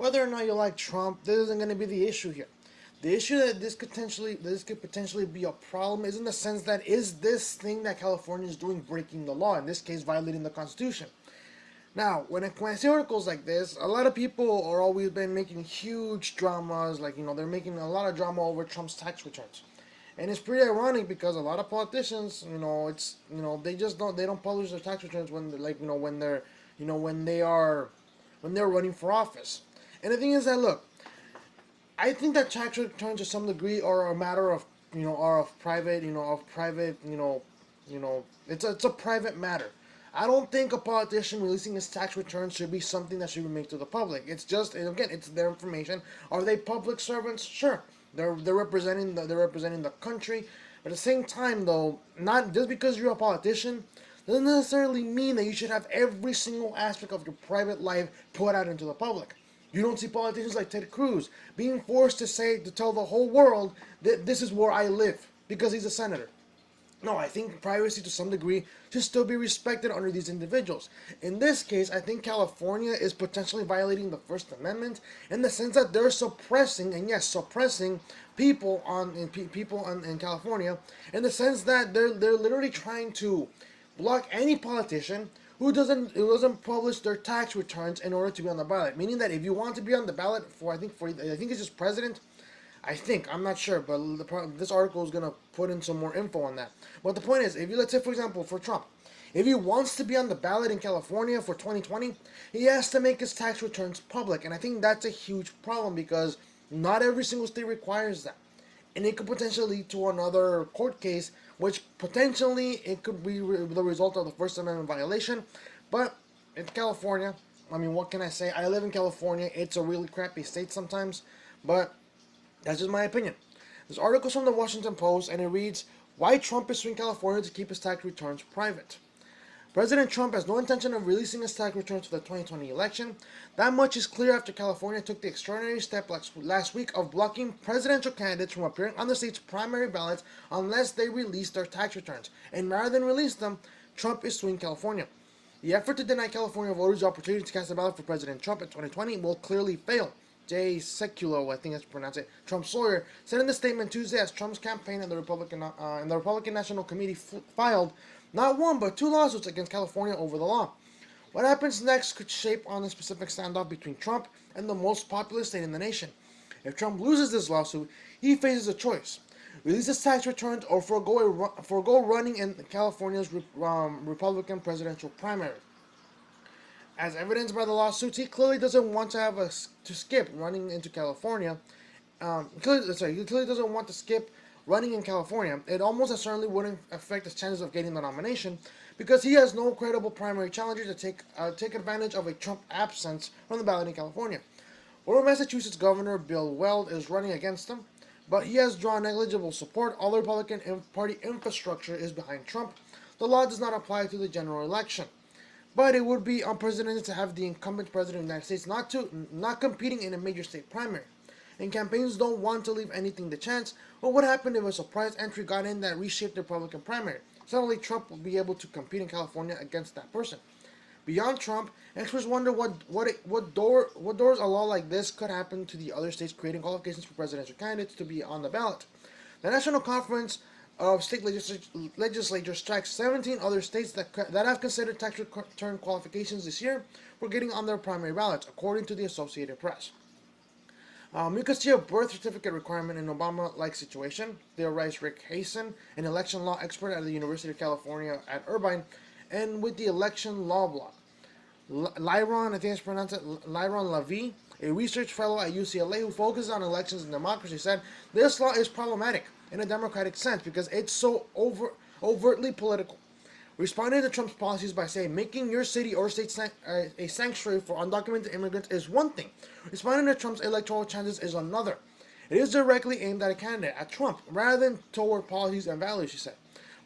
Whether or not you like Trump, this isn't going to be the issue here. The issue that this could potentially be a problem is in the sense that is this thing that California is doing breaking the law, in this case violating the Constitution. Now, when I see articles like this, a lot of people are always been making huge dramas, like they're making a lot of drama over Trump's tax returns, and it's pretty ironic because a lot of politicians, it's they don't publish their tax returns when they're, when they are when they're running for office. And the thing is that look, I think that tax returns to some degree are a matter of are of private it's a private matter. I don't think a politician releasing his tax returns should be something that should be made to the public. It's just, and again, it's their information. Are they public servants? Sure, they're representing the country. But at the same time, though, not just because you're a politician doesn't necessarily mean that you should have every single aspect of your private life put out into the public. You don't see politicians like Ted Cruz being forced to tell the whole world that this is where I live because he's a senator. No, I think privacy to some degree should still be respected under these individuals. In this case, I think California is potentially violating the First Amendment in the sense that they're suppressing, and yes, suppressing people in California, in the sense that they're literally trying to block any politician who doesn't publish their tax returns in order to be on the ballot. Meaning that if you want to be on the ballot for I think it's just president. I'm not sure, but this article is going to put in some more info on that. But the point is, if you, let's say, for example, for Trump, if he wants to be on the ballot in California for 2020, he has to make his tax returns public. And I think that's a huge problem because not every single state requires that. And it could potentially lead to another court case, which potentially it could be the result of the First Amendment violation. But in California, I mean, what can I say? I live in California. It's a really crappy state sometimes, but that's just my opinion. This article's from the Washington Post, and it reads, Why Trump is suing California to keep his tax returns private. President Trump has no intention of releasing his tax returns for the 2020 election. That much is clear after California took the extraordinary step last week of blocking presidential candidates from appearing on the state's primary ballots unless they release their tax returns. And rather than release them, Trump is suing California. The effort to deny California voters the opportunity to cast a ballot for President Trump in 2020 will clearly fail. Jay Sekulow, I think that's pronounced it, Trump's lawyer, said in the statement Tuesday as Trump's campaign and the Republican National Committee filed not one but two lawsuits against California over the law. What happens next could shape on a specific standoff between Trump and the most populous state in the nation. If Trump loses this lawsuit, he faces a choice: release his tax returns or forego running in California's Republican presidential primary. As evidenced by the lawsuits, he clearly doesn't want to skip running into California. He clearly doesn't want to skip running in California. It almost certainly wouldn't affect his chances of getting the nomination because he has no credible primary challenger to take advantage of a Trump absence from the ballot in California. Former Massachusetts Governor Bill Weld is running against him, but he has drawn negligible support. All the Republican Party infrastructure is behind Trump. The law does not apply to the general election. But it would be unprecedented to have the incumbent president of the United States not competing in a major state primary. And campaigns don't want to leave anything to chance. But what happened if a surprise entry got in that reshaped the Republican primary? Suddenly Trump will be able to compete in California against that person. Beyond Trump, experts wonder what doors a law like this could happen to the other states, creating qualifications for presidential candidates to be on the ballot. The National Conference of State Legislatures tracks 17 other states that have considered tax return qualifications this year for getting on their primary ballots, according to the Associated Press. You could see a birth certificate requirement in Obama-like situation. Theorized Rick Hasen, an election law expert at the University of California at Irvine, and with the election law block. Lyron, I think it's pronounced it, Lyron Lavie, a research fellow at UCLA who focuses on elections and democracy, said this law is problematic in a democratic sense because it's so overtly political. Responding to Trump's policies by saying making your city or state a sanctuary for undocumented immigrants is one thing. Responding to Trump's electoral chances is another. It is directly aimed at a candidate, at Trump, rather than toward policies and values, she said.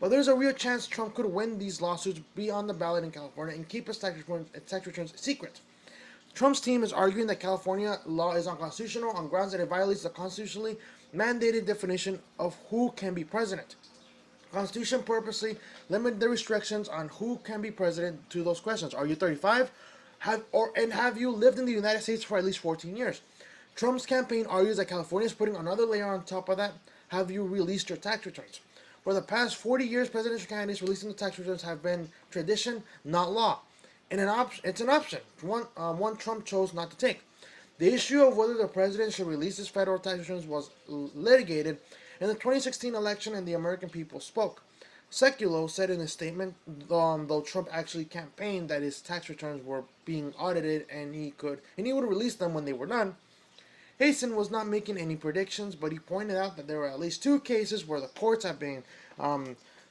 But there's a real chance Trump could win these lawsuits, be on the ballot in California, and keep his tax returns secret. Trump's team is arguing that California law is unconstitutional on grounds that it violates the constitutionally mandated definition of who can be president. The Constitution purposely limited the restrictions on who can be president to those questions. Are you 35? Have you lived in the United States for at least 14 years? Trump's campaign argues that California is putting another layer on top of that. Have you released your tax returns? For the past 40 years, presidential candidates releasing the tax returns have been tradition, not law. And it's an option, one Trump chose not to take. The issue of whether the president should release his federal tax returns was litigated in the 2016 election, and the American people spoke. Sekulow said in a statement, though Trump actually campaigned that his tax returns were being audited and he would release them when they were done. Hasten was not making any predictions, but he pointed out that there were at least two cases where the courts have been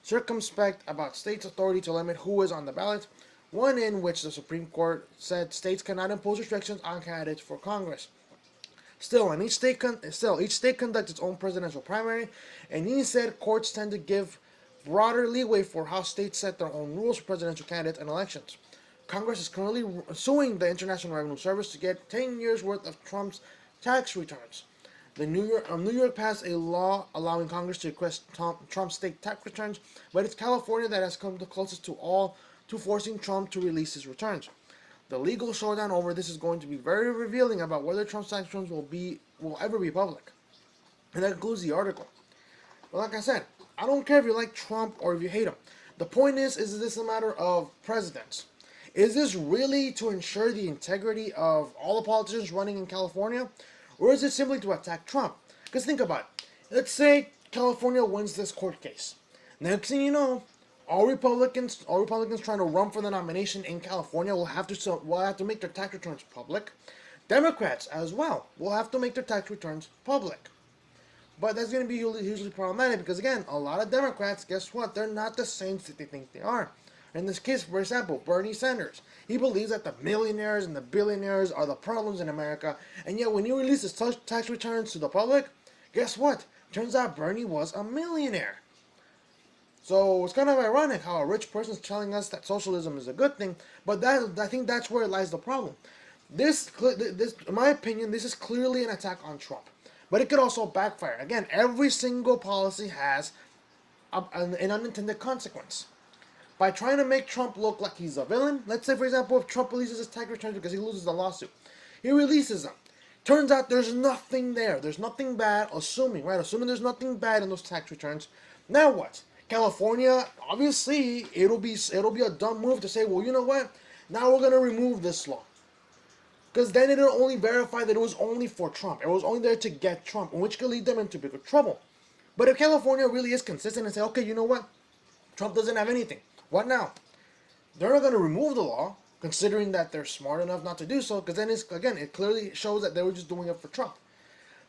circumspect about states' authority to limit who is on the ballot. One in which the Supreme Court said states cannot impose restrictions on candidates for Congress. Each state conducts its own presidential primary, and he said courts tend to give broader leeway for how states set their own rules for presidential candidates and elections. Congress is currently suing the International Revenue Service to get 10 years worth of Trump's tax returns. New York passed a law allowing Congress to request Trump's state tax returns, but it's California that has come the closest to forcing Trump to release his returns. The legal showdown over this is going to be very revealing about whether Trump's tax returns will ever be public. And that concludes the article. But like I said, I don't care if you like Trump or if you hate him. The point is this a matter of presidents? Is this really to ensure the integrity of all the politicians running in California? Or is it simply to attack Trump? Because think about it. Let's say California wins this court case. Next thing you know, all Republicans trying to run for the nomination in California will have to make their tax returns public. Democrats as well will have to make their tax returns public. But that's going to be hugely problematic because, again, a lot of Democrats, guess what? They're not the saints that they think they are. In this case, for example, Bernie Sanders. He believes that the millionaires and the billionaires are the problems in America. And yet when he releases tax returns to the public, guess what? Turns out Bernie was a millionaire. So it's kind of ironic how a rich person is telling us that socialism is a good thing, but I think that's where lies the problem. This, in my opinion, this is clearly an attack on Trump, but it could also backfire. Again, every single policy has an unintended consequence. By trying to make Trump look like he's a villain, let's say, for example, if Trump releases his tax returns because he loses the lawsuit, he releases them. Turns out there's nothing there. There's nothing bad, assuming there's nothing bad in those tax returns. Now what? California, obviously, it'll be a dumb move to say, well, you know what? Now we're going to remove this law. Because then it'll only verify that it was only for Trump. It was only there to get Trump, which could lead them into bigger trouble. But if California really is consistent and say, okay, you know what? Trump doesn't have anything. What now? They're not going to remove the law, considering that they're smart enough not to do so, because then it clearly shows that they were just doing it for Trump.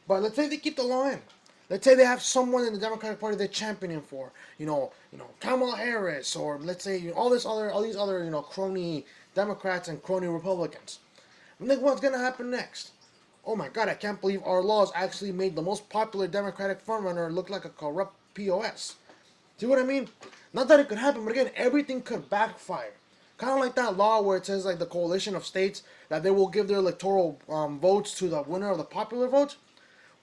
But let's say they keep the law in. Let's say they have someone in the Democratic Party they're championing for, Kamala Harris, or let's say all these other crony Democrats and crony Republicans. And then what's gonna happen next? Oh my God, I can't believe our laws actually made the most popular Democratic frontrunner look like a corrupt POS. See what I mean? Not that it could happen, but again, everything could backfire. Kind of like that law where it says like the coalition of states that they will give their electoral votes to the winner of the popular vote.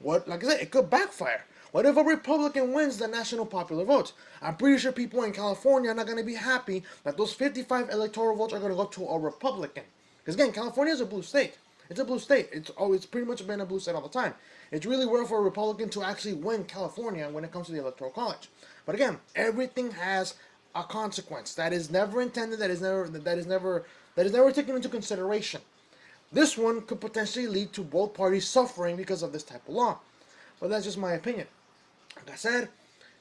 Like I said, it could backfire. What if a Republican wins the national popular vote? I'm pretty sure people in California are not going to be happy that those 55 electoral votes are going to go to a Republican. Because again, California is a blue state. It's a blue state. It's pretty much been a blue state all the time. It's really rare for a Republican to actually win California when it comes to the Electoral College. But again, everything has a consequence that is never intended, that is never taken into consideration. This one could potentially lead to both parties suffering because of this type of law. But that's just my opinion. Like I said,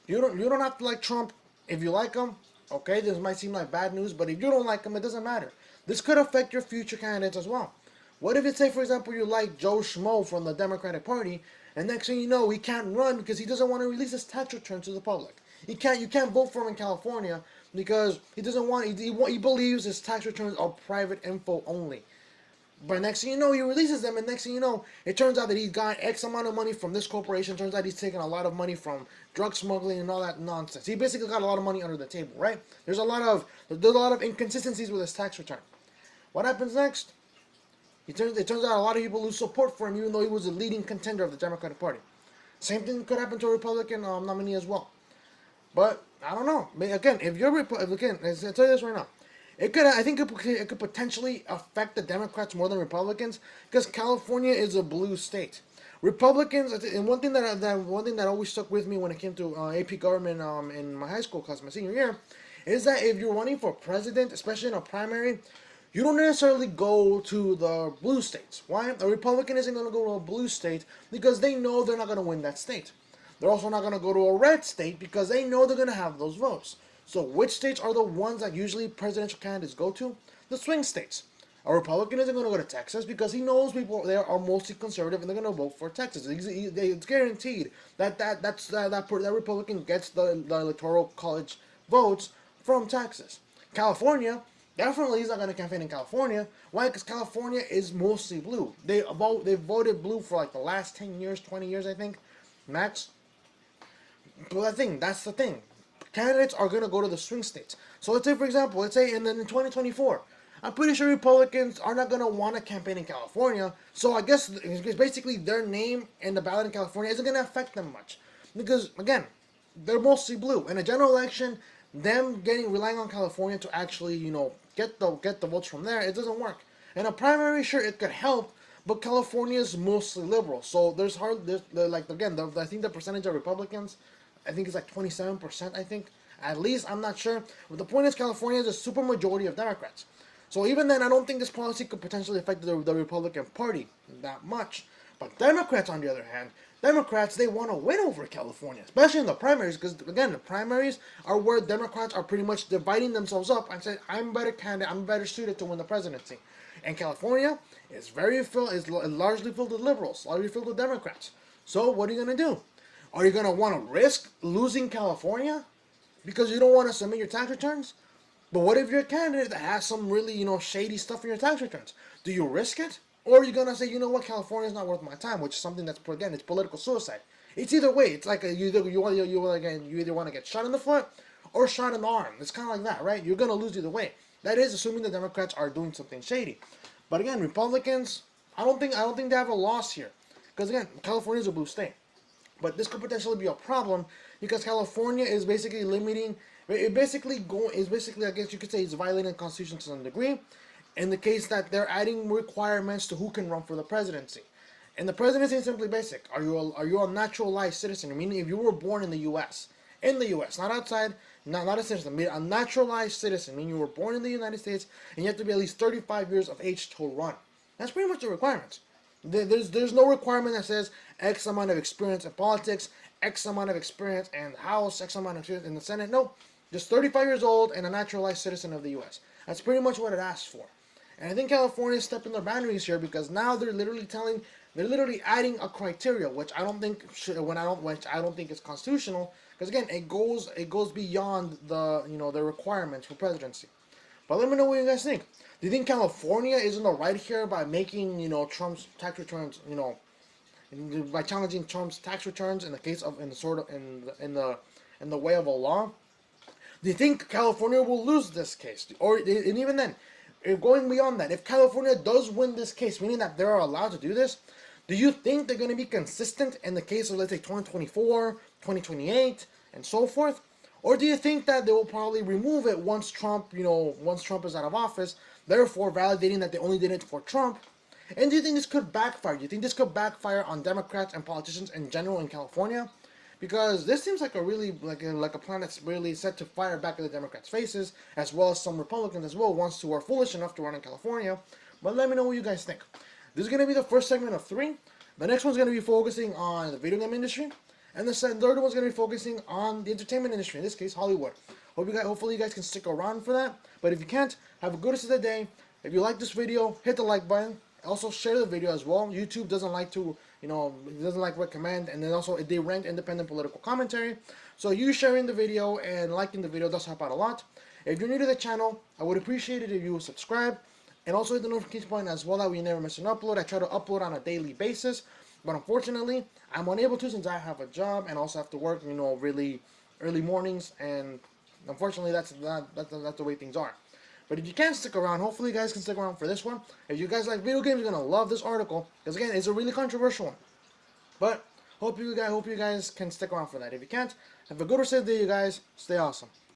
you don't have to like Trump. If you like him, okay, this might seem like bad news, but if you don't like him, it doesn't matter. This could affect your future candidates as well. What if it's, say, for example, you like Joe Schmo from the Democratic Party, and next thing you know, he can't run because he doesn't want to release his tax return to the public. You can't vote for him in California because he doesn't want. He believes his tax returns are private info only. But next thing you know, he releases them, and next thing you know, it turns out that he's got X amount of money from this corporation. Turns out he's taken a lot of money from drug smuggling and all that nonsense. He basically got a lot of money under the table, right? There's a lot of inconsistencies with his tax return. What happens next? It turns out a lot of people lose support for him, even though he was a leading contender of the Democratic Party. Same thing could happen to a Republican nominee as well. But I don't know. Again, if you're I'll tell you this right now. I think it could potentially affect the Democrats more than Republicans because California is a blue state. Republicans, and one thing that always stuck with me when it came to AP government in my high school class, my senior year, is that if you're running for president, especially in a primary, you don't necessarily go to the blue states. Why? A Republican isn't going to go to a blue state because they know they're not going to win that state. They're also not going to go to a red state because they know they're going to have those votes. So which states are the ones that usually presidential candidates go to? The swing states. A Republican isn't going to go to Texas because he knows people there are mostly conservative and they're going to vote for Texas. It's guaranteed that Republican gets the electoral college votes from Texas. California definitely is not going to campaign in California. Why? Because California is mostly blue. They voted blue for like the last 10 years, 20 years, I think, max. But that's the thing. Candidates are going to go to the swing states. So let's say, for example, let's say in 2024, I'm pretty sure Republicans are not going to want to campaign in California. So I guess it's basically their name in the ballot in California isn't going to affect them much. Because, again, they're mostly blue. In a general election, them relying on California to actually, get the votes from there, it doesn't work. In a primary, sure, it could help, but California is mostly liberal. So I think the percentage of Republicans, I think it's like 27%, I think. At least, I'm not sure. But the point is, California is a super majority of Democrats. So even then, I don't think this policy could potentially affect the Republican Party that much. But Democrats, on the other hand, they want to win over California, especially in the primaries, because, again, the primaries are where Democrats are pretty much dividing themselves up and saying, I'm a better candidate, I'm better suited to win the presidency. And California is largely filled with liberals, largely filled with Democrats. So what are you going to do? Are you going to want to risk losing California because you don't want to submit your tax returns? But what if you're a candidate that has some really, shady stuff in your tax returns? Do you risk it? Or are you going to say, you know what, California is not worth my time, which is something that's, again, it's political suicide. It's either way. It's like you either want to get shot in the foot or shot in the arm. It's kind of like that, right? You're going to lose either way. That is assuming the Democrats are doing something shady. But again, Republicans, I don't think they have a loss here. Because again, California is a blue state. But this could potentially be a problem because California is basically limiting. I guess you could say it's violating the Constitution to some degree, in the case that they're adding requirements to who can run for the presidency. And the presidency is simply basic. Are you a naturalized citizen? Meaning, if you were born in the U.S., not outside, not a citizen, a naturalized citizen, meaning you were born in the United States, and you have to be at least 35 years of age to run. That's pretty much the requirements. There's no requirement that says X amount of experience in politics, X amount of experience in the House, X amount of experience in the Senate. No, just 35 years old and a naturalized citizen of the U.S. That's pretty much what it asks for. And I think California is stepping their boundaries here because now they're literally adding a criteria, which I don't think is constitutional. Because again, it goes beyond the requirements for presidency. But let me know what you guys think. Do you think California is in the right here by making Trump's tax returns by challenging Trump's tax returns in the way of a law? Do you think California will lose this case? And even then, if going beyond that, if California does win this case, meaning that they're allowed to do this, do you think they're going to be consistent in the case of, let's say, 2024, 2028, and so forth? Or do you think that they will probably remove it once Trump is out of office, therefore validating that they only did it for Trump? And do you think this could backfire? Do you think this could backfire on Democrats and politicians in general in California? Because this seems like a plan that's really set to fire back at the Democrats' faces, as well as some Republicans as well, ones who are foolish enough to run in California. But let me know what you guys think. This is going to be the first segment of 3. The next one's going to be focusing on the video game industry. And the third one's going to be focusing on the entertainment industry, in this case, Hollywood. Hopefully you guys can stick around for that. But if you can't, have a good rest of the day. If you like this video, hit the like button. Also share the video as well. YouTube doesn't like to, recommend, and then also they rank independent political commentary. So you sharing the video and liking the video does help out a lot. If you're new to the channel, I would appreciate it if you would subscribe, and also hit the notification button as well, that we never miss an upload. I try to upload on a daily basis, but unfortunately, I'm unable to since I have a job and also have to work, really early mornings, and unfortunately, that's the way things are. But if you can stick around, hopefully you guys can stick around for this one. If you guys like video games, you're going to love this article. Because again, it's a really controversial one. But hope you guys can stick around for that. If you can't, have a good rest of the day, you guys. Stay awesome.